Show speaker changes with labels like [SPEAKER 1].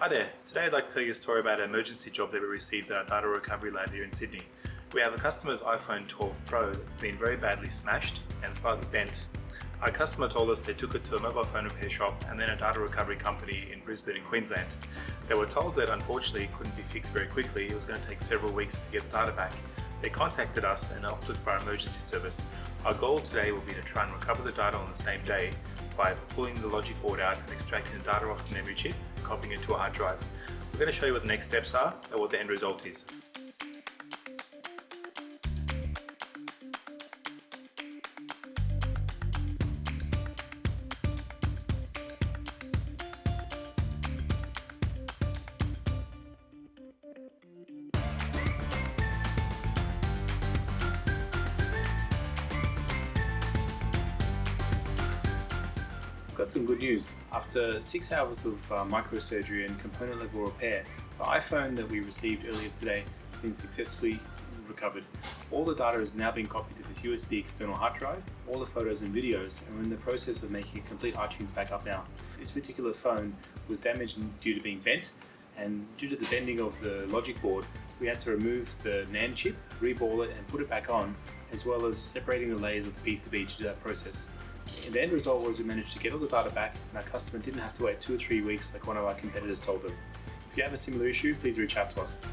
[SPEAKER 1] Hi there, today I'd like to tell you a story about an emergency job that we received at our data recovery lab here in Sydney. We have a customer's iPhone 12 Pro that's been very badly smashed and slightly bent. Our customer told us they took it to a mobile phone repair shop and then a data recovery company in Brisbane in Queensland. They were told that unfortunately it couldn't be fixed very quickly, it was going to take several weeks to get the data back. They contacted us and opted for our emergency service. Our goal today will be to try and recover the data on the same day by pulling the logic board out and extracting the data off the memory chip and copying it to a hard drive. We're going to show you what the next steps are and what the end result is. Got some good news. After 6 hours of microsurgery and component level repair, the iPhone that we received earlier today has been successfully recovered. All the data has now been copied to this USB external hard drive, all the photos and videos, and we're in the process of making a complete iTunes backup now. This particular phone was damaged due to being bent, and due to the bending of the logic board, we had to remove the NAND chip, reball it and put it back on, as well as separating the layers of the PCB to do that process. And the end result was we managed to get all the data back and our customer didn't have to wait 2 or 3 weeks like one of our competitors told them. If you have a similar issue, please reach out to us.